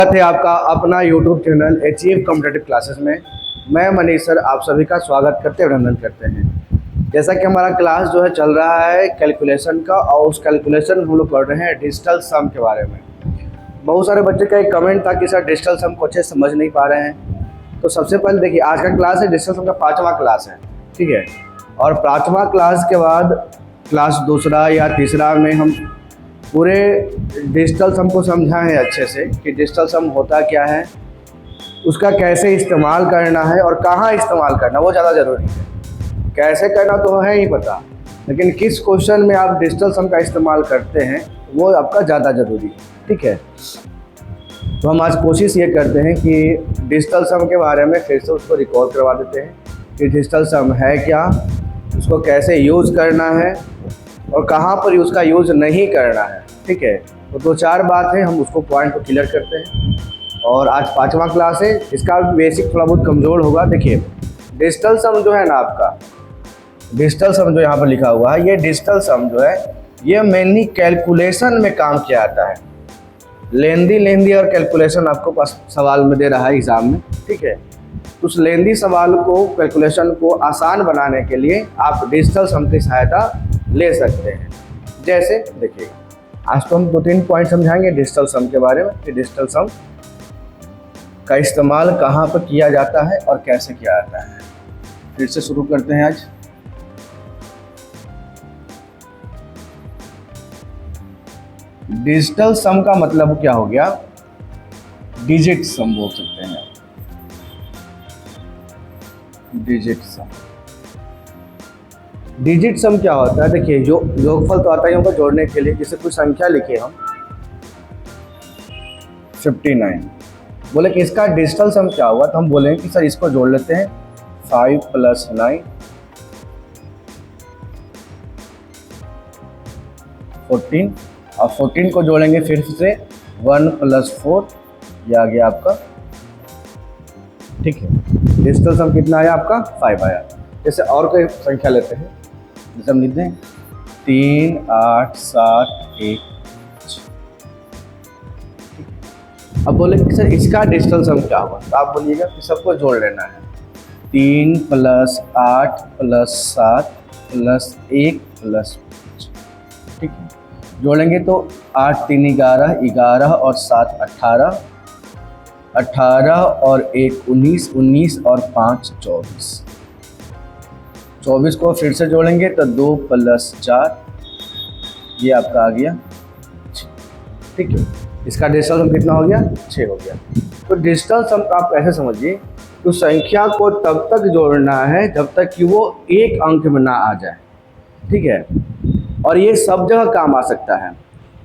स्वागत है आपका अपना YouTube channel achieve competitive classes में। मैं मनीष सर आप सभी का स्वागत करते अभिनंदन करते हैं। जैसा कि हमारा क्लास जो है चल रहा है कैलकुलेशन का, और उस कैलकुलेशन हम लोग पढ़ रहे हैं डिजिटल सम के बारे में। बहुत सारे बच्चे का एक कमेंट था कि सर डिजिटल सम को अच्छे समझ नहीं पा रहे हैं। तो सबसे पहले देखिए, आज का क्लास है डिजिटल सम का 5वां क्लास है, ठीक है। और 5वां क्लास के बाद क्लास दूसरा या तीसरा में हम पूरे डिजिटल सम को समझा है अच्छे से कि डिजिटल सम होता क्या है, उसका कैसे इस्तेमाल करना है और कहाँ इस्तेमाल करना वो ज़्यादा ज़रूरी है। कैसे करना तो है ही पता, लेकिन किस क्वेश्चन में आप डिजिटल सम का इस्तेमाल करते हैं वो आपका ज़्यादा ज़रूरी है, ठीक है। तो हम आज कोशिश ये करते हैं कि डिजिटल सम के बारे में फिर से उसको रिकॉल करवा देते हैं कि डिजिटल सम है क्या, उसको कैसे यूज़ करना है और कहाँ पर उसका यूज़ नहीं करना है, ठीक है। तो 2-4 बात है, हम उसको पॉइंट को क्लियर करते हैं। और आज 5वां क्लास है, इसका बेसिक थोड़ा बहुत कमज़ोर होगा। देखिए डिजिटल सम जो है ना, आपका डिजिटल सम जो यहाँ पर लिखा हुआ है, ये डिजिटल सम जो है ये मेनली कैलकुलेशन में काम किया जाता है। लेंदी और कैलकुलेशन आपको पास सवाल में दे रहा है एग्ज़ाम में, ठीक है। उस लेंदी सवाल को, कैलकुलेशन को आसान बनाने के लिए आप डिजिटल सम की सहायता ले सकते हैं। जैसे देखिए, आज तो हम 2-3 पॉइंट समझाएंगे डिजिटल सम के बारे में कि डिजिटल सम का इस्तेमाल कहाँ पर किया जाता है और कैसे किया जाता है। फिर से शुरू करते हैं आज। डिजिटल सम का मतलब क्या हो गया, डिजिट सम बोल सकते हैं। डिजिट सम, डिजिट सम क्या होता है? देखिए, जो योगफल तो आता है उनको जोड़ने के लिए। जैसे कोई संख्या लिखे हम 59, बोले कि इसका डिजिटल सम क्या हुआ, तो हम बोलेंगे कि सर इसको जोड़ लेते हैं 5 + 9 14, और 14 को जोड़ेंगे फिर से 1 + 4, ये आ गया आपका, ठीक है। डिजिटल सम कितना आया आपका? 5 आया। जैसे और कोई संख्या लेते हैं, जैसे हम लिखते हैं 3, 8, 7, 1। अब बोले कि सर इसका डिजिटल सम क्या हुआ, तो आप बोलिएगा कि सबको जोड़ लेना है। 3 + 8 + 7 + 1 + 5, ठीक है। जोड़ेंगे तो 8 × 3 = 11, 11 और 7 18, 18 और 1 19, 19 और 5 24, 24 को फिर से जोड़ेंगे तो 2 + 4, ये आपका आ गया, ठीक है। इसका डिजिटल सम कितना हो गया? 6 हो गया। तो डिजिटल सम का आप ऐसे समझिए, तो संख्या को तब तक जोड़ना है जब तक कि वो एक अंक में ना आ जाए, ठीक है। और ये सब जगह काम आ सकता है,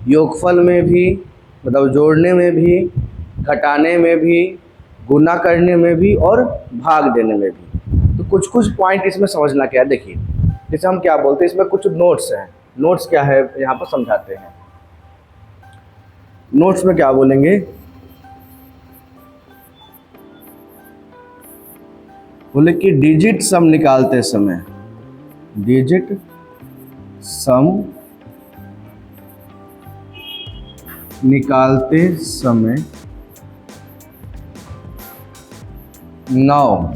योगफल में भी, मतलब जोड़ने में भी, घटाने में भी, गुना करने में भी और भाग देने में भी। तो कुछ कुछ पॉइंट इसमें समझना क्या है। देखिए, जैसे हम क्या बोलते हैं, इसमें कुछ नोट्स हैं। नोट्स क्या है यहाँ पर समझाते हैं। नोट्स में क्या बोलेंगे, बोले कि डिजिट सम निकालते समय, डिजिट सम निकालते समय 9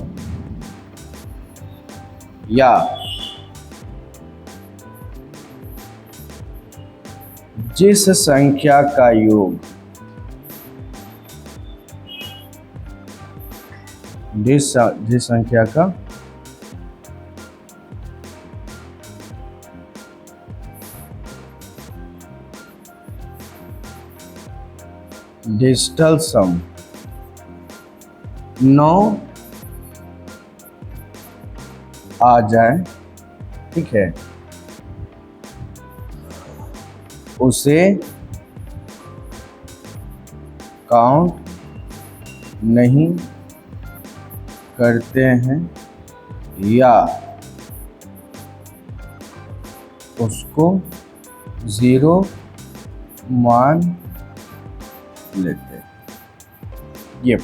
या जिस संख्या का योग जिस संख्या का डिजिटल सम 9 आ जाए, ठीक है, उसे काउंट नहीं करते हैं या उसको 0 मान लेते हैं। ये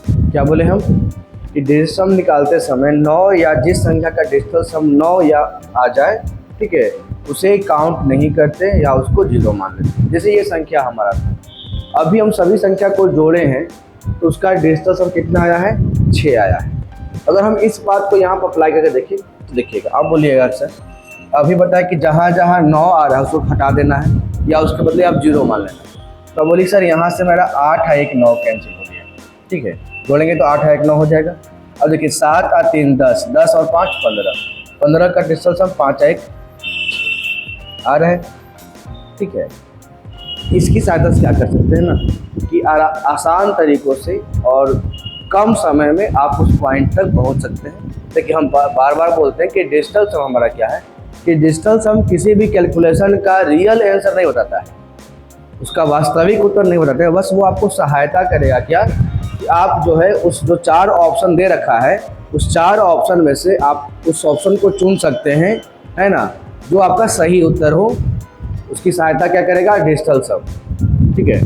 क्या बोले हम कि डिजिटल सम निकालते समय 9 या जिस संख्या का डिजिटल सम 9 या आ जाए, ठीक है, उसे काउंट नहीं करते या उसको 0 मान लेते। जैसे ये संख्या हमारा था अभी हम सभी संख्या को जोड़े हैं तो उसका डिजिटल सम कितना आया है, 6 आया है। अगर हम इस बात को यहाँ पर अप्लाई करके देखें तो देखिएगा, आप बोलिएगा सर अभी बताए कि जहाँ जहाँ 9 आ रहा है उसको हटा देना है या उसके बदले आप 0 मान लेना। तो बोलिए सर यहाँ से मेरा 8 है 1 9 कैंसिल हो गया, ठीक है, जोड़ेंगे तो 8 है 1 9 हो जाएगा। अब देखिए 7 और 3 10, 10 और 5 15, 15 का डिजिटल सम 5 1 आ रहा है, ठीक है। इसकी सहायता से क्या कर सकते हैं ना कि आसान तरीक़ों से और कम समय में आप उस पॉइंट तक पहुंच सकते हैं। देखिए हम बार बार बोलते हैं कि डिजिटल सम हमारा क्या है, कि डिजिटल सम किसी भी कैलकुलेशन का रियल आंसर नहीं बताता है, उसका वास्तविक उत्तर नहीं बताता है, बस वो आपको सहायता करेगा क्या कि आप जो है उस जो 4 ऑप्शन दे रखा है उस 4 ऑप्शन में से आप उस ऑप्शन को चुन सकते हैं, है ना, जो आपका सही उत्तर हो। उसकी सहायता क्या करेगा, डिजिटल सम, ठीक है।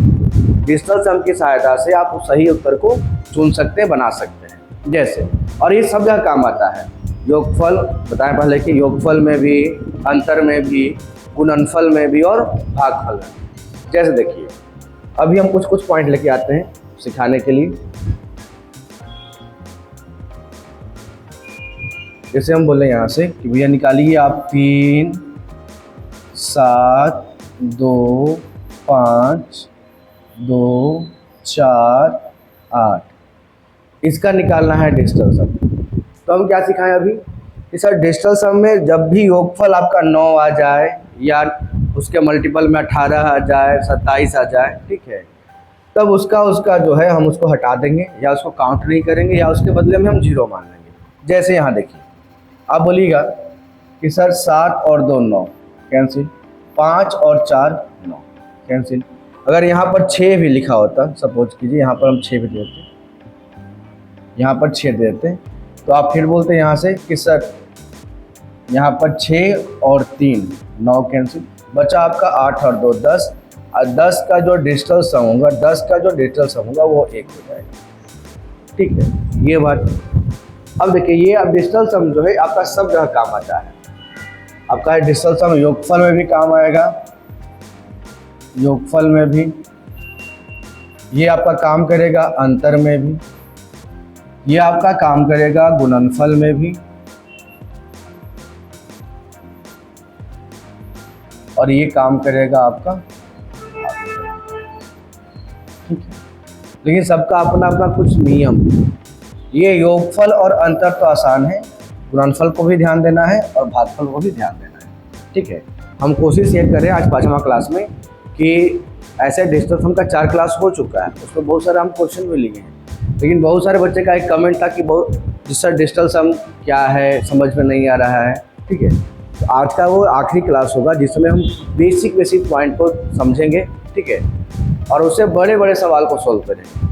डिजिटल सम की सहायता से आप उस सही उत्तर को चुन सकते हैं, बना सकते हैं जैसे। और ये सब जगह काम आता है, योगफल बताएं पहले कि योगफल में भी, अंतर में भी, गुणनफल में भी और भागफल में भी। जैसे देखिए अभी हम कुछ पॉइंट लेके आते हैं सिखाने के लिए। जैसे हम बोले यहाँ से कि भैया निकालिए आप 3 7 2 5 2 4 8, इसका निकालना है डिजिटल सम। तो हम क्या सिखाएं अभी कि सर डिजिटल सम में जब भी योगफल आपका 9 आ जाए या उसके मल्टीपल में 18 आ जाए, 27 आ जाए, ठीक है, तब उसका जो है हम उसको हटा देंगे या उसको काउंट नहीं करेंगे या उसके बदले में हम 0 मान लेंगे। जैसे यहाँ देखिए आप बोलिएगा कि सर 7 और 2 9 कैंसिल, 5 और 4 9 कैंसिल। अगर यहाँ पर 6 भी लिखा होता, सपोज कीजिए यहाँ पर हम 6 भी देते, यहाँ पर 6 देते, तो आप फिर बोलते यहाँ से कि सर यहाँ पर 6 और 3 9 कैंसिल, बचा आपका 8 और 2 10, और 10 का जो डिजिटल सम होगा, 10 का जो डिजिटल सम होगा वो 1 हो जाएगा, ठीक है, ये बात। अब देखिए ये अब डिजिटल सम जो है आपका सब जगह काम आता है। आपका डिजिटल सम योगफल में भी काम आएगा, योगफल में भी, ये आपका काम करेगा अंतर में भी, ये आपका काम करेगा गुणनफल में भी, और ये काम करेगा आपका, ठीक है। लेकिन सबका अपना अपना कुछ नियम। ये योगफल और अंतर तो आसान है, गुणनफल को भी ध्यान देना है और भागफल को भी ध्यान देना है, ठीक है। हम कोशिश ये करें आज 5वां क्लास में कि ऐसे डिजिटल सम का 4 क्लास हो चुका है, उसमें बहुत सारे हम क्वेश्चन भी लिए हैं, लेकिन बहुत सारे बच्चे का एक कमेंट था कि जिस सर डिजिटल सम क्या है समझ में नहीं आ रहा है, ठीक है। तो आज का वो आखिरी क्लास होगा जिसमें हम बेसिक पॉइंट को समझेंगे, ठीक है, और उससे बड़े बड़े सवाल को सॉल्व करेंगे।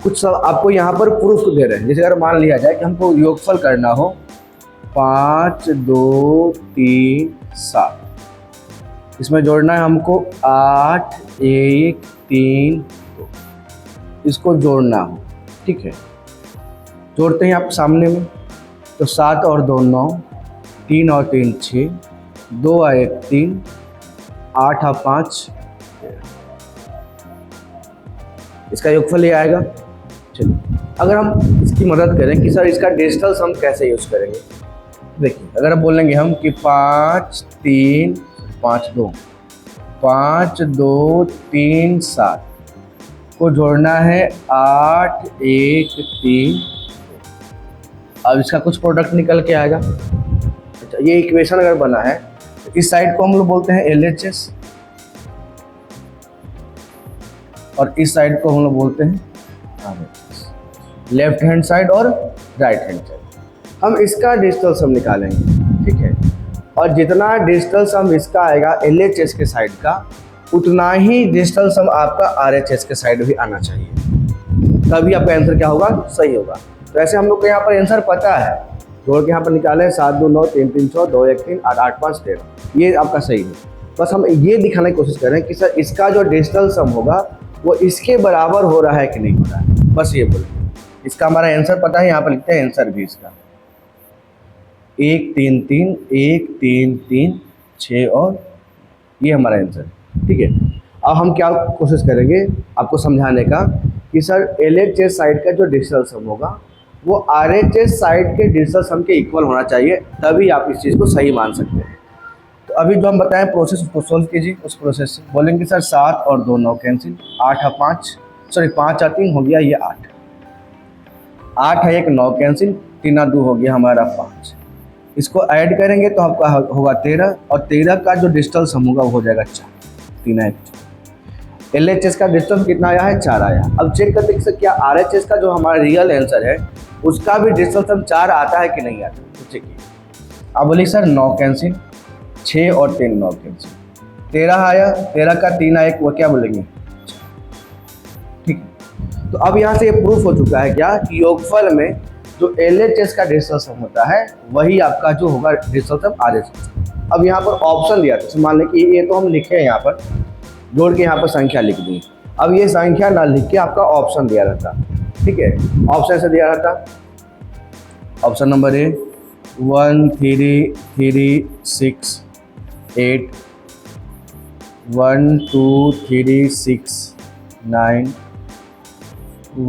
कुछ आपको यहाँ पर प्रूफ दे रहे हैं, जैसे अगर मान लिया जाए कि हमको योगफल करना हो 5 2 3 7, इसमें जोड़ना है हमको 8 1 3 2, इसको जोड़ना हो, ठीक है। जोड़ते हैं आप सामने में, तो 7 और 2 9, 3 और 3 6, 2 और 1 3, 8 और 5, इसका योगफल ये आएगा। चलिए अगर हम इसकी मदद करें कि सर इसका डिजिटल सम कैसे यूज़ करेंगे, देखिए अगर हम बोलेंगे हम कि 5 3 5 2 5 2 3 7 को जोड़ना है 8 1 3, अब इसका कुछ प्रोडक्ट निकल के आएगा। अच्छा ये इक्वेशन अगर बना है तो इस साइड को हम लोग बोलते हैं LHS और इस साइड को हम लोग बोलते हैं RHS, लेफ्ट हैंड साइड और राइट हैंड साइड। हम इसका डिजिटल सम निकालेंगे, ठीक है, और जितना डिजिटल सम इसका आएगा LHS के साइड का, उतना ही डिजिटल सम आपका RHS के साइड भी आना चाहिए, तभी आपका आंसर क्या होगा, सही होगा। तो ऐसे हम लोग को यहाँ पर आंसर पता है, जोड़ के यहाँ पर निकाले 7 2 9 3 3 6 2 1 3 8 8 5 13, ये आपका सही है। बस हम ये दिखाने की कोशिश कर रहे हैं कि सर इसका जो डिजिटल सम होगा वो इसके बराबर हो रहा है कि नहीं हो रहा है, बस ये बोलें। इसका हमारा आंसर पता है, यहाँ पर लिखते हैं आंसर भी इसका 1 3 3 1 3 3 6 और ये हमारा आंसर, ठीक है। अब हम क्या कोशिश करेंगे आपको समझाने का कि सर LHS साइड का जो डिजिटल सम होगा वो RHS साइड के डिजिटल सम के इक्वल होना चाहिए, तभी आप इस चीज़ को सही मान सकते हैं। तो अभी जो हम बताएं प्रोसेस उसको सोल्व कीजिए। उस प्रोसेस से बोलेंगे सर 7 और 2 9 कैंसिल, 8 और 5 सॉरी 5 और 3 हो गया ये 8, 8 है 1 9 कैंसिल, 3 और 2 हो गया हमारा 5। इसको ऐड करेंगे तो आपका होगा 13 और 13 का जो डिजिटल सम होगा वो हो जाएगा 4, 3 1। LHS का डिजिटल सम कितना आया है 4 आया। अब चेक करते हैं क्या RHS का जो हमारा रियल आंसर है उसका भी डिजिटल सम 4 आता है कि नहीं आता, तो चेकिए। अब बोलिए सर 9 कैंसिल, 6 और 3 9 कैंसिल, 13 आया, 13 का 3 आया वो क्या बोलेंगे, ठीक है। तो अब यहाँ से ये प्रूफ हो चुका है क्या कि योगफल में जो LHS का डिजिटल सम होता है वही आपका जो होगा डिजिटल सम RHS। अब यहाँ पर ऑप्शन दिया था, मान लें कि ये तो हम लिखे हैं यहाँ पर जोड़ के यहाँ पर संख्या लिख दी। अब ये संख्या ना लिख के आपका ऑप्शन दिया रहता, ठीक है। ऑप्शन से दिया रहता, ऑप्शन नंबर ए 1 3 3 6 8, 1 2 3 6 9,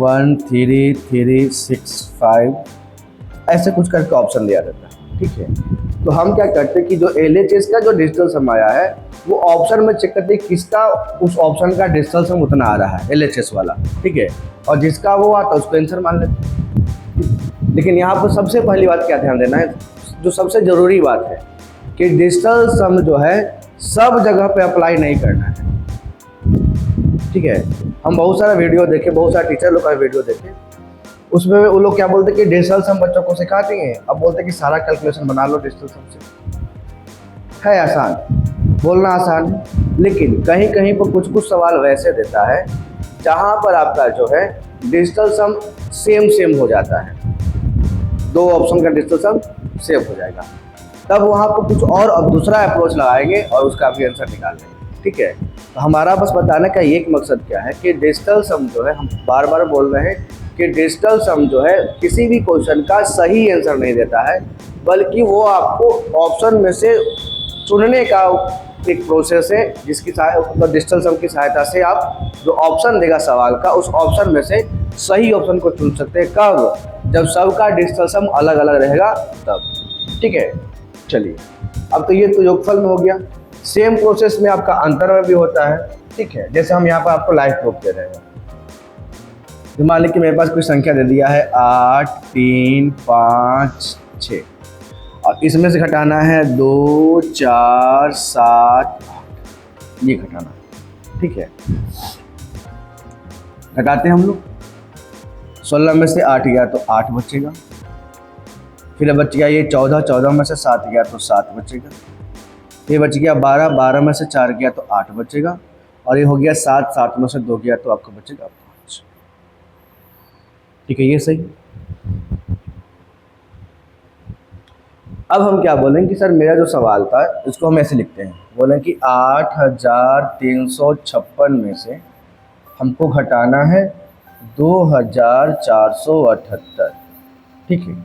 1 3 3 6 5, ऐसे कुछ करके ऑप्शन दिया रहता है, ठीक है। तो हम क्या करते हैं कि जो LHS का जो डिजिटल सम आया है वो ऑप्शन में चेक करते हैं किसका उस ऑप्शन का डिजिटल सम उतना आ रहा है LHS वाला, ठीक है, और जिसका वो आता है उसको आंसर मान लेते। लेकिन यहाँ पर सबसे पहली बात क्या ध्यान देना है, जो सबसे ज़रूरी बात है कि डिजिटल सम जो है सब जगह पे अप्लाई नहीं करना है, ठीक है। हम बहुत सारा वीडियो देखे, बहुत सारे टीचर लोग का वीडियो देखे, उसमें वो लोग क्या बोलते हैं कि डिजिटल सम बच्चों को सिखाते हैं। अब बोलते हैं कि सारा कैलकुलेशन बना लो डिजिटल सम से। है आसान, बोलना आसान है, लेकिन कहीं कहीं पर कुछ कुछ सवाल वैसे देता है जहाँ पर आपका जो है डिजिटल सम सेम हो जाता है, दो ऑप्शन का डिजिटल सम सेम हो जाएगा, तब वहाँ पर कुछ और अब दूसरा अप्रोच लगाएंगे और उसका भी आंसर निकाल लेंगे, ठीक है। तो हमारा बस बताने का एक मकसद क्या है कि डिजिटल सम जो है, हम बार बार बोल रहे हैं कि डिजिटल सम जो है किसी भी क्वेश्चन का सही आंसर नहीं देता है, बल्कि वो आपको ऑप्शन में से चुनने का एक प्रोसेस है, जिसकी मतलब डिजिटल सम की सहायता से आप जो ऑप्शन देगा सवाल का उस ऑप्शन में से सही ऑप्शन को चुन सकते हैं। कब? जब सबका डिजिटल सम अलग अलग रहेगा तब, ठीक है। चलिए, अब तो ये तो योगफल में हो गया। सेम प्रोसेस में आपका अंतर में भी होता है, ठीक है। जैसे हम यहाँ पर आपको लाइव प्रूफ दे रहे हैं, मान लीजिए कि मेरे पास कोई संख्या दे दिया है 8 3 5 6 और इसमें से घटाना है 2 4 7 8, ये घटाना, ठीक है। घटाते हैं हम लोग, 16 में से 8 गया तो 8 बचेगा, फिर बच गया ये 14, 14 में से 7 गया तो 7 बचेगा, ये बच गया 12, 12 में से 4 गया तो 8 बचेगा, और ये हो गया 7, 7 में से 2 गया तो आपको बचेगा 5, ठीक है। ये सही। अब हम क्या बोलेंगे कि सर मेरा जो सवाल था इसको हम ऐसे लिखते हैं, बोलें कि 8356 में से हमको घटाना है 2478, ठीक है।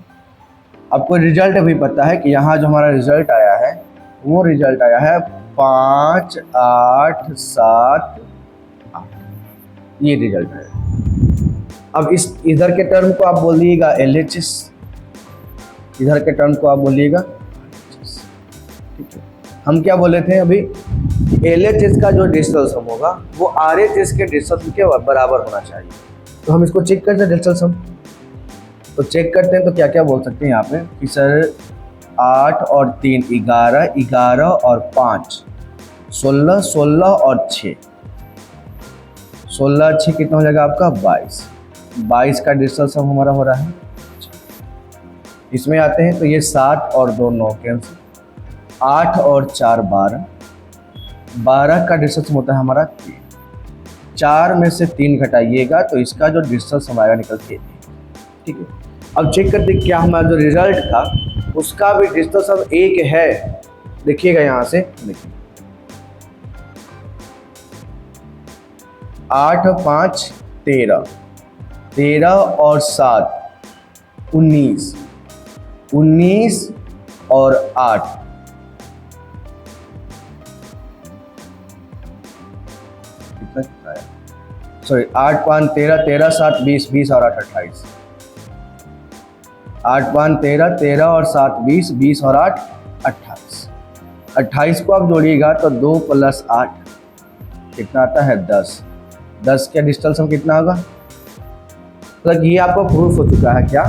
आपको रिजल्ट भी पता है कि यहाँ जो हमारा रिजल्ट आया है वो रिजल्ट आया है 5 8 7 8, ये रिजल्ट है। अब इस इधर के टर्म को आप बोलिएगा LHS, इधर के टर्म को आप बोलिएगा RHS, ठीक है। हम क्या बोले थे अभी, LHS का जो डिजिटल सम होगा वो RHS के डिजिटल सम के बराबर होना चाहिए। तो हम इसको चेक करते हैं डिजिटल सम, तो चेक करते हैं तो क्या क्या बोल सकते हैं यहाँ पे कि सर 8 और 3 11, 11 और 5 16, 16 और 6, 16 6 कितना हो जाएगा आपका 22, 22 का डिजिटल सम हमारा हो रहा है। इसमें आते हैं तो ये 7 और 2 9 कैंसिल, 8 और 4 12, 12 का डिजिटल सम होता है हमारा 3, 4 में से 3 घटाइएगा तो इसका जो डिजिटल सम आएगा निकल के, ठीक है। अब चेक करते क्या हमारा जो रिजल्ट था उसका भी डिजिटल सम 1 है, देखिएगा यहाँ से, देखिए 8 5 13, 13 और 7 19, 19 और 8, सॉरी 8 5 13, 13 7 20, 20 और 8 28, 8 5 13, 13 और 7 20, 20 और 8 28, 28 को आप जोड़िएगा तो 2 + 8 कितना आता है 10, 10 का डिजिटल सम कितना होगा। मतलब ये आपको प्रूफ हो चुका है क्या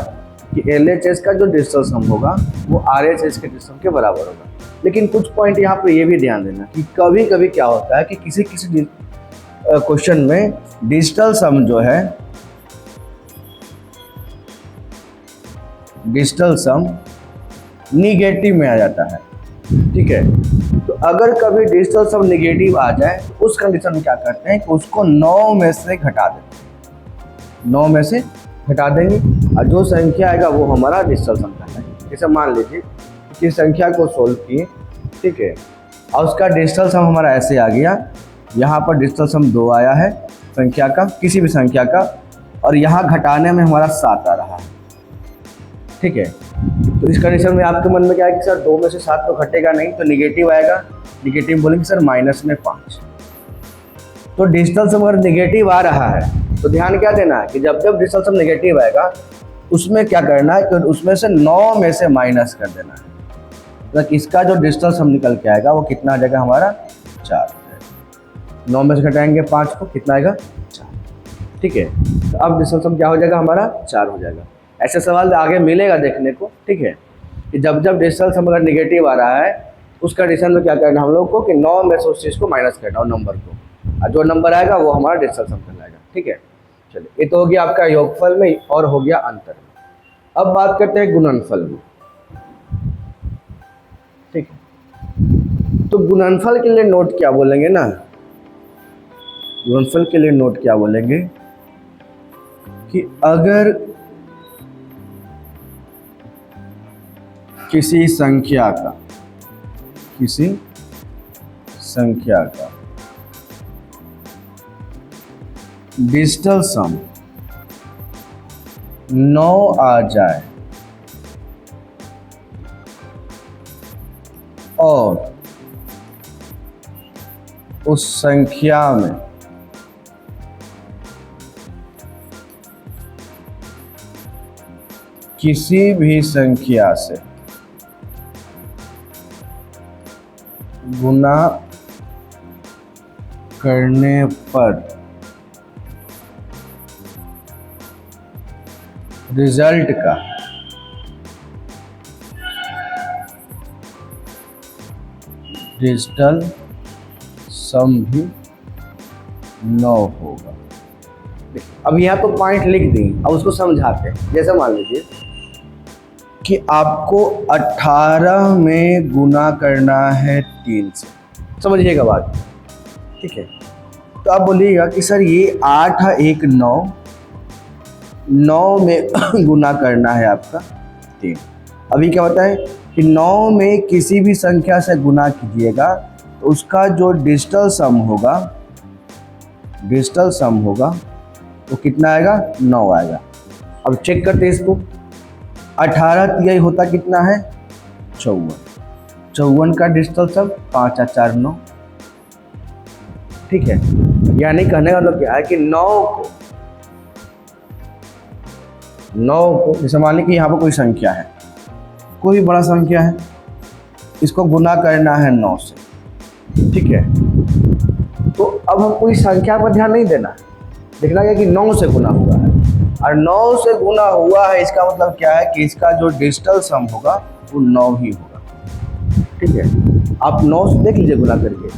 कि LHS का जो डिजिटल सम होगा वो RHS के डिजिटल सम के बराबर होगा। लेकिन कुछ पॉइंट यहाँ पर ये भी ध्यान देना कि कभी कभी क्या होता है कि किसी किसी क्वेश्चन में डिजिटल सम जो है, डिजिटल सम निगेटिव में आ जाता है। ठीक है, तो अगर कभी डिजिटल सम निगेटिव आ जाए तो उस कंडीशन में क्या करते हैं कि उसको 9 में से घटा देते हैं, 9 में से घटा देंगे और जो संख्या आएगा वो हमारा डिजिटल सम कहलाएगा। जैसे मान लीजिए कि संख्या को सोल्व किए, ठीक है, और उसका डिजिटल सम हमारा ऐसे आ गया, यहाँ पर डिजिटल सम 2 आया है संख्या का, किसी भी संख्या का, और यहाँ घटाने में हमारा 7 आ रहा है। ठीक है, तो इस कंडीशन में आपके मन में क्या है कि सर 2 में से 7 तो घटेगा नहीं, तो निगेटिव आएगा। निगेटिव बोलेंगे सर माइनस में 5। तो डिजिटल सम अगर निगेटिव आ रहा है तो ध्यान क्या देना है कि जब जब डिजिटल सम निगेटिव आएगा उसमें क्या करना है कि उसमें से 9 में से माइनस कर देना है। मतलब इसका जो डिजिटल सम निकल के आएगा वो कितना आ जाएगा हमारा 4। 9 में से घटाएंगे 5 को, कितना आएगा 4। ठीक है, तो अब डिजिटल सम क्या हो जाएगा हमारा 4 हो जाएगा। ऐसे सवाल आगे मिलेगा देखने को। ठीक है, कि जब जब डिजिटल सम अगर निगेटिव आ रहा है उस कंडीशन में क्या करना हम लोग को कि 9 में से उस चीज़ को माइनस करना हो नंबर को, और जो नंबर आएगा वो हमारा डिजिटल सम कहलाएगा। ठीक है, चलिए ये तो हो गया आपका योगफल में और हो गया अंतर में। अब बात करते हैं गुणनफल में। ठीक है, तो गुणनफल के लिए नोट क्या बोलेंगे ना, गुणनफल के लिए नोट क्या बोलेंगे कि अगर किसी संख्या का डिजिटल सम 9 आ जाए और उस संख्या में किसी भी संख्या से गुना करने पर रिजल्ट का डिजिटल सम भी 9 होगा। अब यहाँ तो पॉइंट लिख दी, अब उसको समझाते हैं। जैसे मान लीजिए कि आपको 18 में गुना करना है 3 से, समझिएगा बात। ठीक है, तो आप बोलिएगा कि सर ये 8 है 1 9, 9 में गुना करना है आपका 3। अभी क्या होता है कि 9 में किसी भी संख्या से गुना कीजिएगा तो उसका जो डिजिटल सम होगा वो कितना आएगा 9 आएगा। अब चेक करते हैं इसको, 18 तिहाई होता कितना है 54, 54 का डिजिटल सम 5 और 4 9। ठीक है, यानी कहने का मतलब क्या है कि 9 को जैसे मान लीजिए कि यहाँ पर कोई संख्या है, कोई भी बड़ा संख्या है, इसको गुना करना है 9 से। ठीक है, तो अब हमको इस संख्या पर ध्यान नहीं देना, देखना है कि 9 से गुना हुआ है, और 9 से गुना हुआ है इसका मतलब क्या है कि इसका जो डिजिटल सम होगा वो 9 ही होगा। ठीक है, आप 9 से देख लीजिए गुना करके,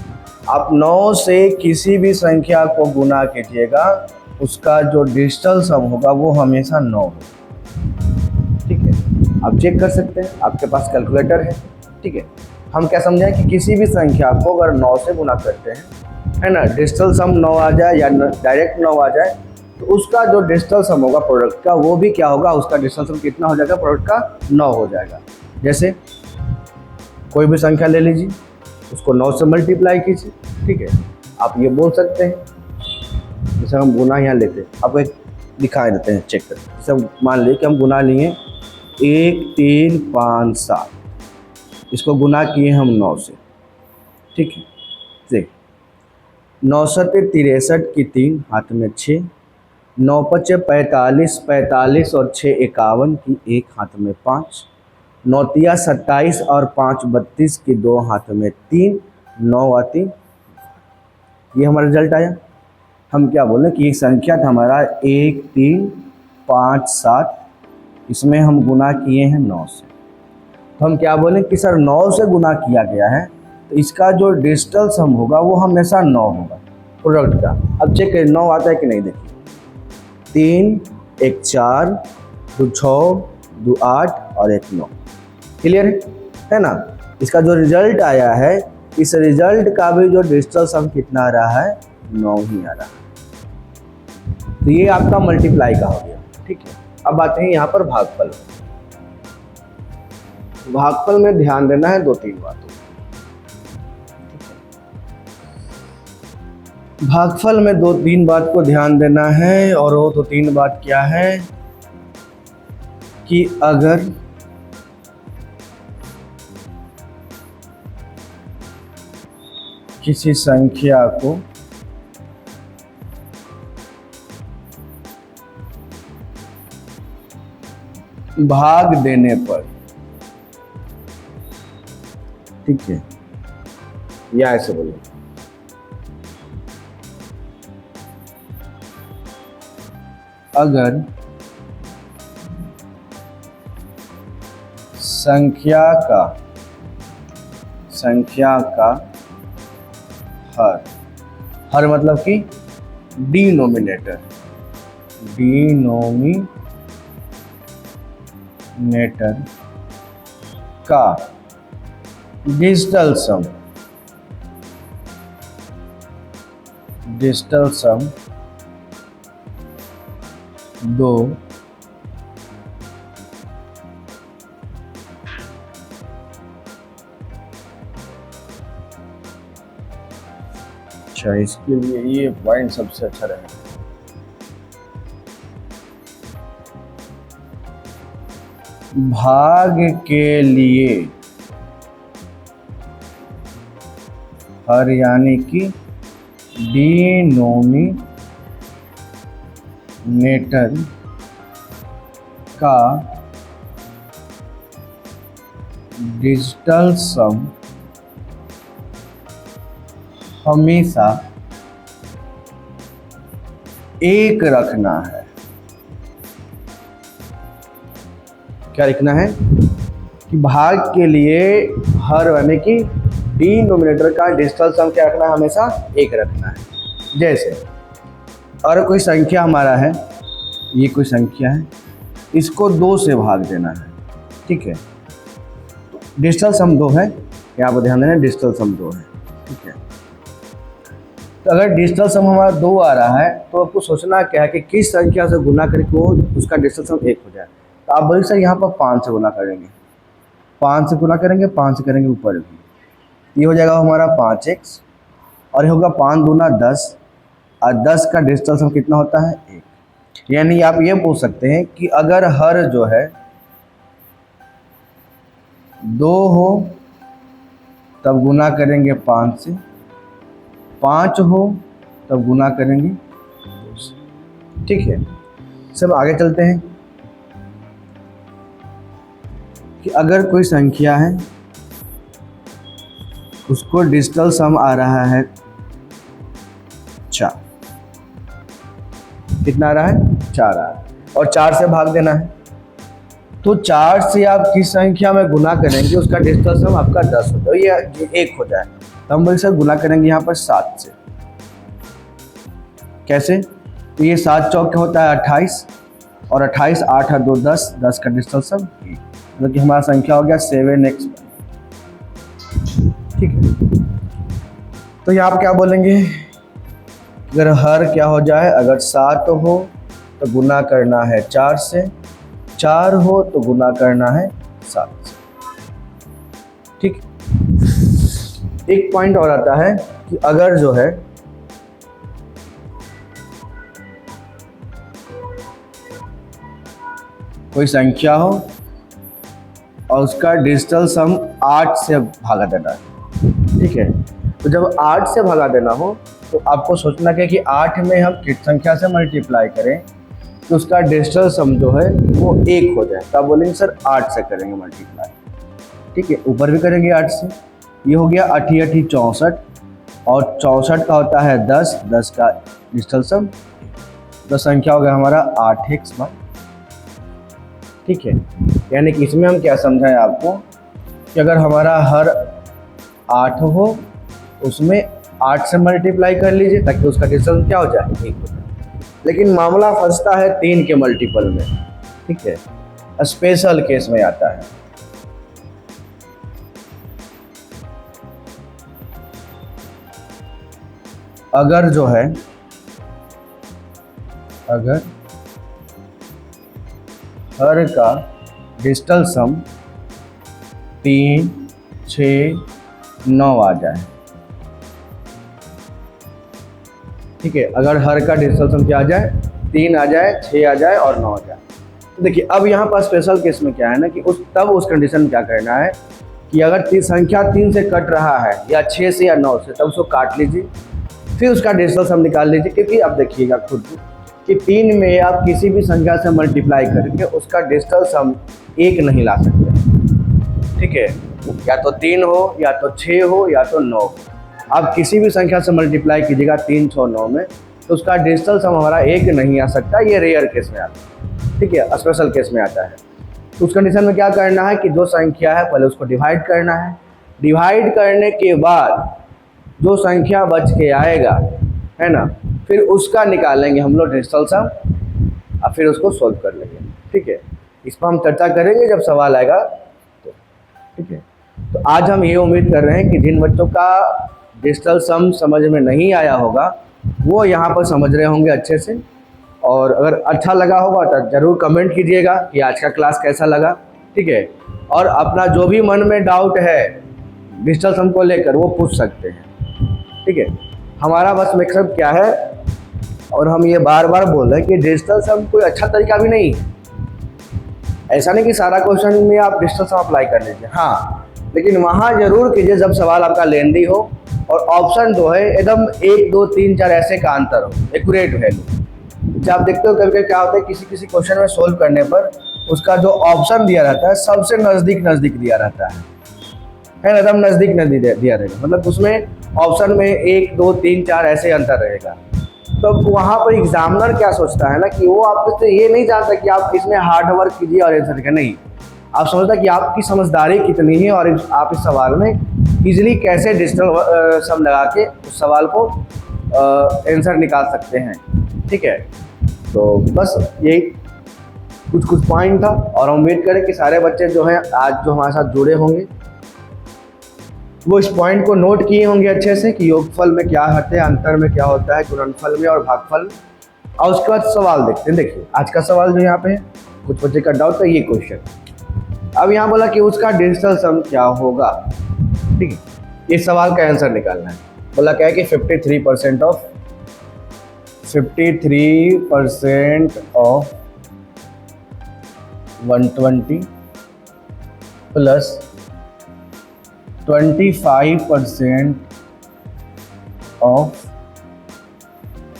आप 9 से किसी भी संख्या को गुना कीजिएगा उसका जो डिजिटल सम होगा वो हमेशा 9 होगा। ठीक है, आप चेक कर सकते हैं, आपके पास कैलकुलेटर है। ठीक है, हम क्या समझें कि किसी भी संख्या को अगर 9 से गुना करते हैं, है ना, डिजिटल सम 9 आ जाए या डायरेक्ट 9 आ जाए, तो उसका जो डिजिटल सम होगा प्रोडक्ट का वो भी क्या होगा, उसका डिजिटल सम कितना हो जाएगा प्रोडक्ट का 9 हो जाएगा। जैसे कोई भी संख्या ले लीजिए, उसको 9 से मल्टीप्लाई कीजिए। ठीक है, आप ये बोल सकते हैं, जैसे हम गुना यहाँ लेते हैं, आपको एक दिखा देते हैं चेक करके। जैसे मान लीजिए कि हम गुना लिए 1 3 5 7, इसको गुना किए हम 9 से। ठीक है, देख 9 सत्ते 63 की 3 हाथ में 6, 9 पचे 45, 45 और 6 51 की 1 हाथ में 5, 9 तिया 27 और 5 32 की 2 हाथ में 3, 9 आती। ये हमारा रिजल्ट आया। हम क्या बोले कि एक संख्या था हमारा 1 3 5 7, इसमें हम गुना किए हैं 9 से। तो हम क्या बोले कि सर 9 से गुना किया गया है, तो इसका जो डिजिटल सम होगा वो हमेशा 9 होगा प्रोडक्ट का। अब चेक करें 9 आता है कि नहीं, देखिए 3 1 4 2 6 2 8 और 1 9। क्लियर है ना। इसका जो रिजल्ट आया है, इस रिजल्ट का भी जो डिजिटल सम कितना आ रहा है, 9 ही आ रहा है। तो ये आपका मल्टीप्लाई का हो गया। ठीक है, अब आते हैं यहाँ पर भागफल। भागफल में ध्यान देना है 2-3 बातों। भागफल में 2-3 बात को ध्यान देना है, और वो 2-3 बात क्या है कि अगर किसी संख्या को भाग देने पर, ठीक है, या ऐसे बोलिए, अगर संख्या का हर मतलब कि डिनोमिनेटर का डिजिटल सम 2 अच्छा, इसके लिए ये पॉइंट सबसे अच्छा रहेगा। भाग के लिए हर यानी कि डिनोमिनेटर का डिजिटल सम हमेशा 1 रखना है। क्या लिखना है कि भाग के लिए हर यानी कि डिनोमिनेटर का डिजिटल सम क्या रखना है, हमेशा 1 रखना है। जैसे और कोई संख्या हमारा है, ये कोई संख्या है, इसको 2 से भाग देना है। ठीक है, डिजिटल सम 2 है, यहाँ पर ध्यान देना, डिजिटल सम 2 है। ठीक है, तो अगर डिजिटल सम हमारा 2 आ रहा है, तो आपको सोचना क्या है कि किस संख्या से गुना करके वो उसका डिजिटल सम 1 हो जाए। तो आप बोलिए सर यहाँ पर 5 से गुना करेंगे, 5 से गुना करेंगे, 5 से करेंगे ऊपर भी, ये हो जाएगा हमारा 5x, और ये होगा 5 दूना 10, और 10 का डिजिटल सम कितना होता है, 1। यानी आप ये पूछ सकते हैं कि अगर हर जो है 2 हो तब गुना करेंगे 5 से, 5 हो तब गुना करेंगे 2 से। ठीक है, सब आगे चलते हैं कि अगर कोई संख्या है, उसको डिजिटल सम आ रहा है 4, कितना आ रहा है, 4 आ रहा है, और 4 से भाग देना है। तो 4 से आप किस संख्या में गुना करेंगे, उसका डिजिटल सम आपका 10 होता है, ये 1 हो जाए। तो हम बोल सर गुना करेंगे यहाँ पर 7 से। कैसे, तो ये 7 चौक होता है 28, और 28 8 और 2 10, 10 का डिजिटल सम 1, मतलब कि हमारा संख्या हो गया 7x। ठीक है, तो यहाँ आप क्या बोलेंगे, अगर हर क्या हो जाए, अगर 7 हो तो गुना करना है 4 से, 4 हो तो गुना करना है 7 से। ठीक, एक पॉइंट और आता है कि अगर जो है कोई संख्या हो और उसका डिजिटल सम 8 से भागा देना है। ठीक है, तो जब 8 से भागा देना हो तो आपको सोचना है कि 8 में हम किस संख्या से मल्टीप्लाई करें तो उसका डिजिटल सम जो है वो 1 हो जाए। तो आप बोलेंगे सर 8 से करेंगे मल्टीप्लाई, ठीक है, ऊपर भी करेंगे 8 से। ये हो गया 8 8 64 और 64 का होता है 10, 10 का डिजिटल सम, तो संख्या हो गया हमारा 8x, ठीक है। यानी कि इसमें हम क्या समझाएं आपको कि अगर हमारा हर 8 हो उसमें 8 से मल्टीप्लाई कर लीजिए ताकि उसका डिजिटल क्या हो जाए, 1 हो जाए। लेकिन मामला फंसता है 3 के मल्टीपल में, ठीक है, स्पेशल केस में आता है। अगर जो है अगर हर का डिजिटल सम 3, 6, 9 आ जाए, ठीक है, अगर हर का डिजिटल सम क्या आ जाए, 3 आ जाए, 6 आ जाए और 9 आ जाए। तो देखिए अब यहाँ पर स्पेशल केस में क्या है ना कि उस कंडीशन में क्या करना है कि अगर संख्या 3 से कट रहा है या 6 से या 9 से, तब उसको काट लीजिए, फिर उसका डिजिटल सम निकाल लीजिए। क्योंकि अब देखिएगा खुद कि 3 में आप किसी भी संख्या से मल्टीप्लाई करके उसका डिजिटल सम 1 नहीं ला सकते, ठीक है, या तो 3 हो या तो 6 हो या तो 9 हो। आप किसी भी संख्या से मल्टीप्लाई कीजिएगा 3, 6, 9 में, तो उसका डिजिटल सम हमारा 1 नहीं आ सकता। ये रेयर केस में आता है, ठीक है, स्पेशल केस में आता है। तो उस कंडीशन में क्या करना है कि जो संख्या है पहले उसको डिवाइड करना है, डिवाइड करने के बाद जो संख्या बच के आएगा, है ना, फिर उसका निकालेंगे हम लोग डिजिटल सम और फिर उसको सोल्व कर लेंगे, ठीक है। इस पर हम चर्चा करेंगे जब सवाल आएगा तो, ठीक है। तो आज हम ये उम्मीद कर रहे हैं कि जिन बच्चों का डिजिटल सम समझ में नहीं आया होगा वो यहाँ पर समझ रहे होंगे अच्छे से। और अगर अच्छा लगा होगा तो ज़रूर कमेंट कीजिएगा कि आज का क्लास कैसा लगा, ठीक है। और अपना जो भी मन में डाउट है डिजिटल सम को लेकर वो पूछ सकते हैं, ठीक है। हमारा बस मकसद क्या है, और हम ये बार बार बोल रहे हैं कि डिजिटल सम कोई अच्छा तरीका भी नहीं है। ऐसा नहीं कि सारा क्वेश्चन में आप डिजिटल सम अप्लाई कर लीजिए, हाँ, लेकिन वहाँ ज़रूर कीजिए जब सवाल आपका लेंदी हो और ऑप्शन जो है एकदम 1, 2, 3, 4 ऐसे का आंसर हो, एक्यूरेट वैल्यू। जब आप देखते हो कभी क्या होता है किसी क्वेश्चन में सोल्व करने पर उसका जो ऑप्शन दिया रहता है सबसे नज़दीक दिया रहता है ना, एकदम नज़दीक दिया रहेगा, मतलब उसमें ऑप्शन में 1, 2, 3, 4 ऐसे अंतर रहेगा। तो वहाँ पर एग्जामिनर क्या सोचता है ना कि वो आपसे ये नहीं चाहता कि आप इसमें हार्ड वर्क कीजिए और आंसर लिखें, नहीं, आप समझता कि आपकी समझदारी कितनी है और आप इस सवाल में इजीली कैसे डिजिटल सम लगा के उस सवाल को आंसर निकाल सकते हैं, ठीक है। तो बस यही कुछ पॉइंट था और हम उम्मीद करें कि सारे बच्चे जो हैं आज जो हमारे साथ जुड़े होंगे वो इस पॉइंट को नोट किए होंगे अच्छे से कि योगफल में क्या होता है, अंतर में क्या होता है, गुणनफल में और भागफल में। और उसके बाद सवाल देखते हैं। देखिए आज का सवाल जो यहाँ पे है, कुछ बच्चे का डाउट है ये क्वेश्चन। अब यहाँ बोला कि उसका डिजिटल सम क्या होगा, ठीक है, इस सवाल का आंसर निकालना है। बोला क्या है कि 53% of 120 plus 25% of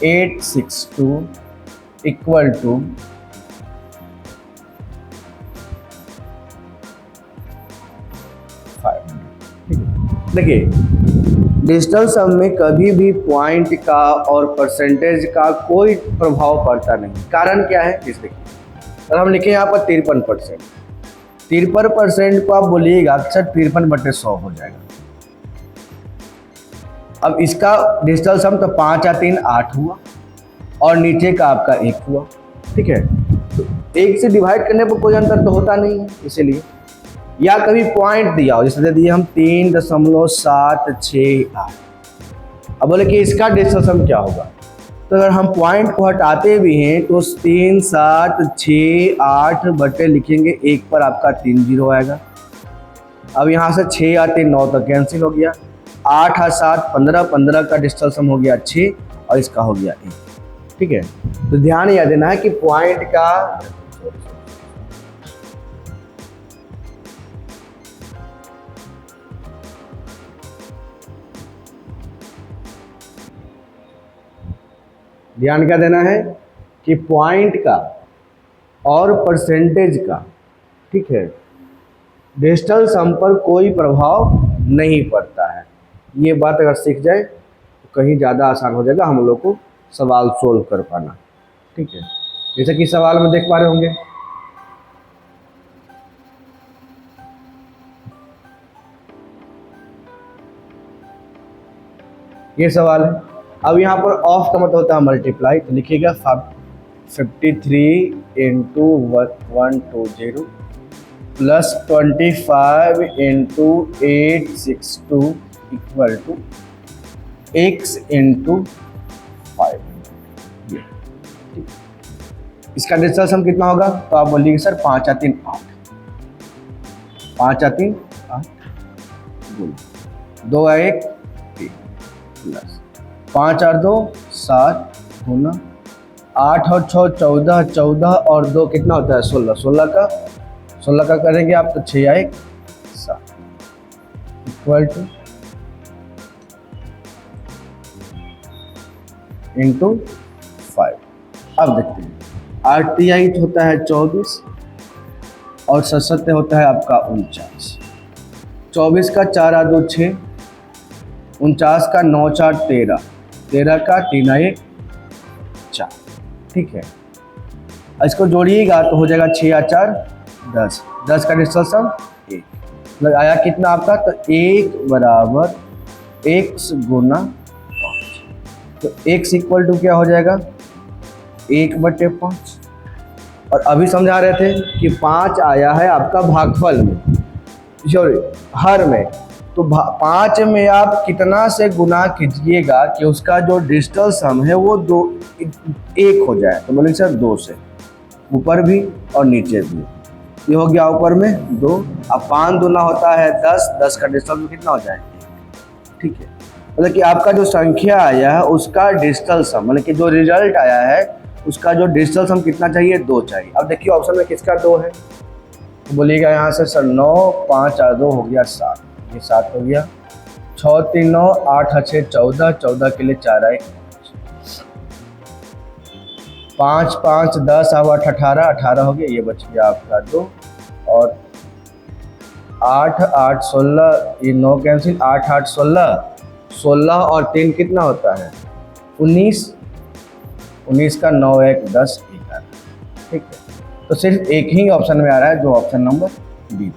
862 equal to 500। देखिए डिजिटल सम में कभी भी पॉइंट का और परसेंटेज का कोई प्रभाव पड़ता नहीं। कारण क्या है, इस देखिए अगर हम लिखें यहाँ पर 53%, 53% को आप बोलिएगा अक्सर 53/100 हो जाएगा। अब इसका डिजिटल सम तो 5 या 3 8 हुआ और नीचे का आपका 1 हुआ, ठीक है। तो 1 से डिवाइड करने पर कोई अंतर तो होता नहीं है, इसीलिए। या कभी पॉइंट दिया हो, जैसे दे दिए हम 3.768, अब बोले कि इसका डिजिटल सम क्या होगा, तो अगर हम पॉइंट को हटाते भी हैं तो 3.768 बटे लिखेंगे 1 पर आपका 3 0 आएगा। अब यहाँ से 6 या 3 9 तक कैंसिल हो गया, 8 और 7 15, 15 का डिजिटल सम हो गया 6 और इसका हो गया 1, ठीक है। तो ध्यान यह देना है कि पॉइंट का ध्यान क्या देना है कि पॉइंट का और परसेंटेज का, ठीक है, डिजिटल सम पर कोई प्रभाव नहीं पड़ता है। ये बात अगर सीख जाए तो कहीं ज़्यादा आसान हो जाएगा हम लोग को सवाल सोल्व कर पाना, ठीक है। जैसे कि सवाल में देख पा रहे होंगे, ये सवाल है। अब यहाँ पर ऑफ का मतलब होता है मल्टीप्लाई, तो लिखिएगा 53 into 120 plus 25 into 862 equal to x into 5। इसका डिजिटल सम कितना होगा? तो आप बोलिए सर 5 या 3 8, 5 या 3 8, 2 या 1 3 प्लस 5 और 2 7 गुना 8 और 6 14, 14 और 2 कितना होता है 16, 16 का करेंगे आप तो 6 या 1 7 इक्वल टू इंटू 5। अब देखते हैं 8 तिहाई होता है 24 और 7 होता है आपका 49। 24 का 4 आ 2 6, 49 का 9 4 13, 13 का 3 1 4, ठीक है। इसको जोड़िएगा तो हो जाएगा 6 या 4 10, 10 का डिजिटल सम 1, मतलब आया कितना आपका? तो 1 बराबर x गुना 5, तो x इक्वल टू क्या हो जाएगा 1/5। और अभी समझा रहे थे कि 5 आया है आपका भागफल में, सॉरी हर में, तो 5 में आप कितना से गुना कीजिएगा कि उसका जो डिजिटल सम है वो 1 हो जाए। तो बोलेंगे सर 2 से, ऊपर भी और नीचे भी। ये हो गया ऊपर में 2, अब 5 दूना होता है 10, 10 का डिजिटल सम कितना हो जाए, ठीक है। मतलब कि आपका जो संख्या आया है उसका डिजिटल सम, मतलब कि जो रिजल्ट आया है उसका जो डिजिटल सम कितना चाहिए 2 चाहिए। अब देखिए ऑप्शन में किसका 2 है, तो बोलिएगा यहाँ से सर 9 5 और 2 हो गया 7, ये 7 हो गया, 6 3 9 8 6 14, 14 के लिए 4 1 5 5 10 और 8 18, 18 हो गया, ये बच गया आपका 2, और 8 8 16, ये 9 कैंसिल, 8 8 16, 16 और 3 कितना होता है 19, 19 का 9 1 10 11, ठीक है। तो सिर्फ एक ही ऑप्शन में आ रहा है जो ऑप्शन नंबर बी।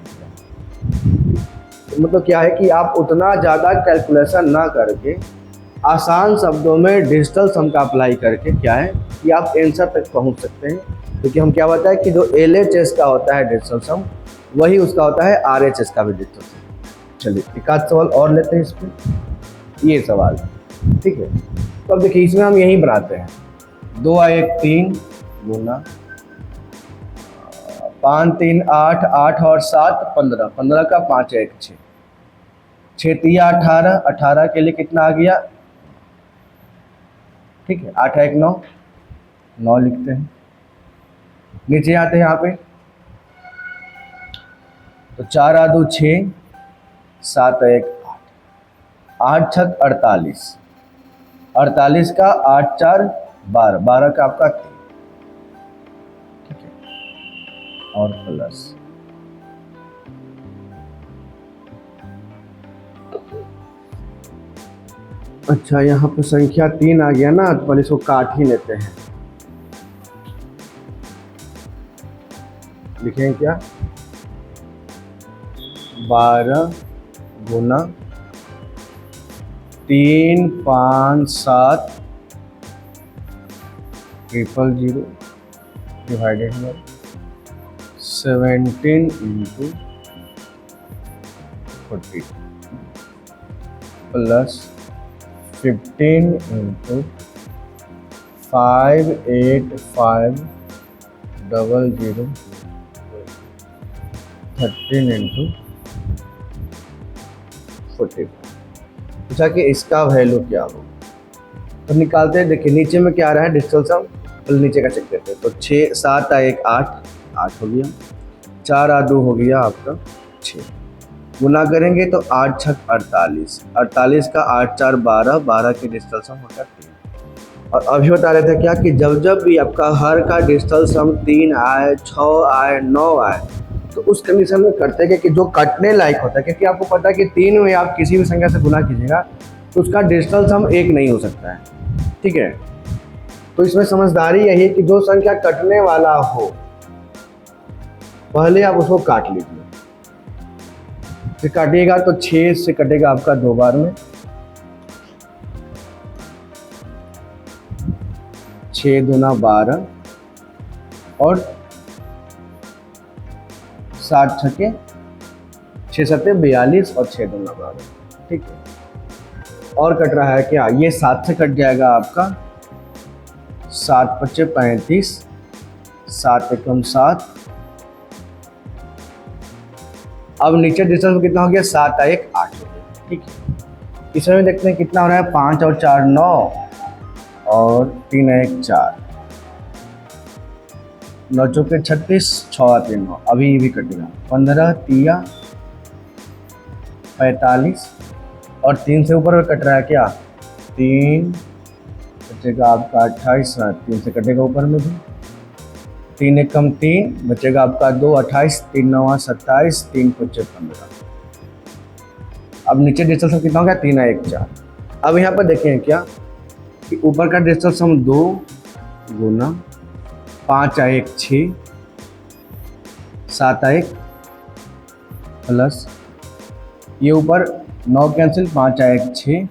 तो मतलब क्या है कि आप उतना ज़्यादा कैलकुलेशन ना करके आसान शब्दों में डिजिटल सम का अप्लाई करके क्या है कि आप आंसर तक पहुंच सकते हैं। क्योंकि हम क्या बताएं कि जो LHS का होता है डिजिटल सम, वही उसका होता है RHS का भी डिजिटल सम। चलिए एक आध सवाल और लेते हैं इस पर, ये सवाल, ठीक है। तो अब देखिए इसमें हम यही बनाते हैं 2 1 3 गुना 5 3 8, 8 और 7 15, 15 का 5 1 6, 6 3 18, 18 के लिए कितना आ गया, ठीक है, 8 1 9, 9 लिखते हैं। नीचे आते हैं यहाँ पे, तो 4 आ 2 6, 7 1 8, 8 6 48, 48 का 8 4 12, 12 का आपका 3, ठीक है, और प्लस अच्छा यहाँ पे संख्या 3 आ गया ना, तो पहले इसको काट ही लेते हैं। लिखें क्या 12 गुना 3 5 7 000 divided by 17 into 40 plus 15 into 5 8 5 00 13 into 40। पूछा कि इसका वैल्यू क्या हो, तो निकालते हैं। देखिए नीचे में क्या आ रहा है डिजिटल सम, पहले नीचे का चेक करते हैं। तो 6 7 1 8, 8 हो गया, 4 आ 2 हो गया आपका 6, गुना करेंगे तो 8 6 48, 48 का 8 4 12, 12 के डिजिटल सम होता है 3, और अभी बता रहे थे क्या कि जब जब भी आपका हर का डिजिटल सम 3 आए, 6 आए, 9 आए, तो उस कंडीशन में करते हैं कि जो कटने लायक होता है, क्योंकि आपको पता है कि 3 में आप किसी भी संख्या से गुना कीजिएगा तो उसका डिजिटल सम 1 नहीं हो सकता है। ठीक है, तो इसमें समझदारी यही है कि जो संख्या कटने वाला हो पहले आप उसको काट लीजिए। फिर काटिएगा तो 6 से कटेगा आपका 2 बार में, 6 दूना 12 और 7 छके 6 सत्ते 42 और 6 दूना 12। ठीक है, और कट रहा है क्या, ये 7 से कट जाएगा आपका, 7 पच्चे 35, 7 एकम 7। अब नीचे डिस्टेंस कितना हो गया, 7 1 8 हो गया। ठीक है, इसमें देखते हैं कितना हो रहा है, 5 और 4 9 और 3 1 4, 9 चौके 36, 6 3 9, अभी ये भी कटेगा, 15 3 45 और 3 से ऊपर कट रहा है क्या, 3 बचेगा आपका 28, 3 से कटेगा ऊपर में भी, 3 एकम 3 बचेगा आपका 2 28, 3 9 27, 3 पच्चे 15। अब नीचे डिजिटल सम कितना हो गया, 3 1 4। अब यहाँ पर देखें क्या कि ऊपर का डिजिटल सम 2 गुना 5 1 6, 7 1 प्लस ये ऊपर 9 कैंसिल, 5 1 6,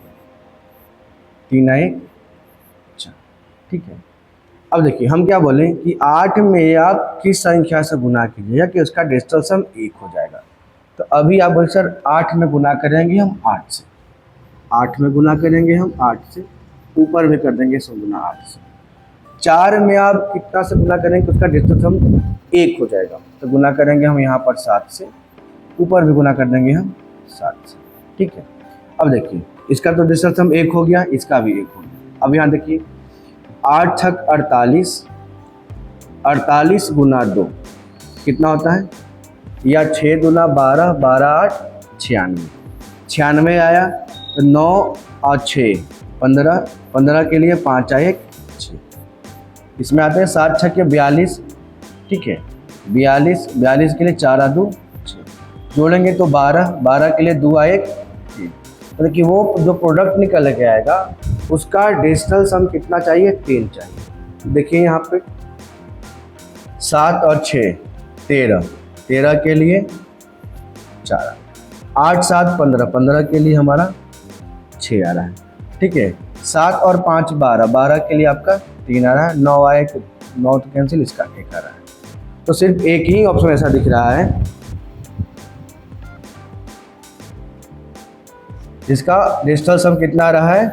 3 1 4। ठीक है, अब देखिए हम क्या बोलें कि 8 में आप किस संख्या से गुना कीजिएगा कि उसका डिजिटल सम 1 हो जाएगा। तो अभी आप बोले सर 8 में गुना करेंगे हम 8 से, 8 में गुना करेंगे हम 8 से, ऊपर भी कर देंगे 100 गुना 8 से। 4 में आप कितना से गुना करेंगे उसका डिजिटल सम 1 हो जाएगा, तो गुना करेंगे हम यहाँ पर 7 से, ऊपर भी गुना कर देंगे हम 7 से। ठीक है, अब देखिए इसका तो डिजिटल सम 1 हो गया, इसका भी 1 हो गया। अब यहाँ देखिए 8 छक 48, 48 गुना 2 कितना होता है, या 6 दूना 12, 12 8 96, 96 आया, तो 9 और 6 15, 15 के लिए 5 1 6, इसमें आते हैं 7 छके 42। ठीक है, 42, 42 के लिए 4 2 6, जोड़ेंगे तो 12, 12 के लिए 2 1 3, मतलब कि वो जो प्रोडक्ट निकल के आएगा उसका डिजिटल सम कितना चाहिए, 3 चाहिए। देखिए यहाँ पे 7 और 6 13, 13 के लिए 4, 8 7 15, 15 के लिए हमारा 6 आ रहा है। ठीक है, 7 और 5 12, 12 के लिए आपका 3 आ रहा है, 9 आए 9 तो कैंसिल, इसका 1 आ रहा है। तो सिर्फ एक ही ऑप्शन ऐसा दिख रहा है जिसका डिजिटल सम कितना आ रहा है,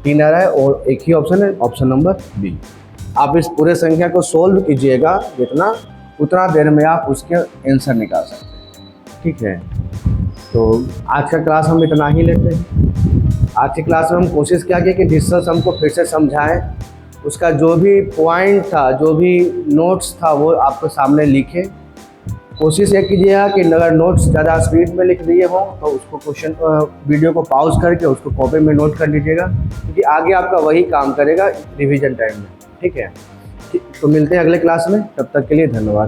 3 आ रहा है, और एक ही ऑप्शन है, ऑप्शन नंबर बी। आप इस पूरे संख्या को सोल्व कीजिएगा जितना, उतना देर में आप उसके आंसर निकाल सकते हैं। ठीक है, तो आज का क्लास हम इतना ही लेते हैं। आज की क्लास में हम कोशिश क्या की कि डिजिटल सम को फिर से समझाएं, उसका जो भी पॉइंट था, जो भी नोट्स था वो आपको सामने लिखें। कोशिश ये कीजिएगा कि अगर नोट्स ज़्यादा स्पीड में लिख दिए हों तो उसको क्वेश्चन वीडियो को पॉज करके उसको कॉपी में नोट कर लीजिएगा, क्योंकि आगे आपका वही काम करेगा रिवीजन टाइम में। ठीक है, तो मिलते हैं अगले क्लास में, तब तक के लिए धन्यवाद।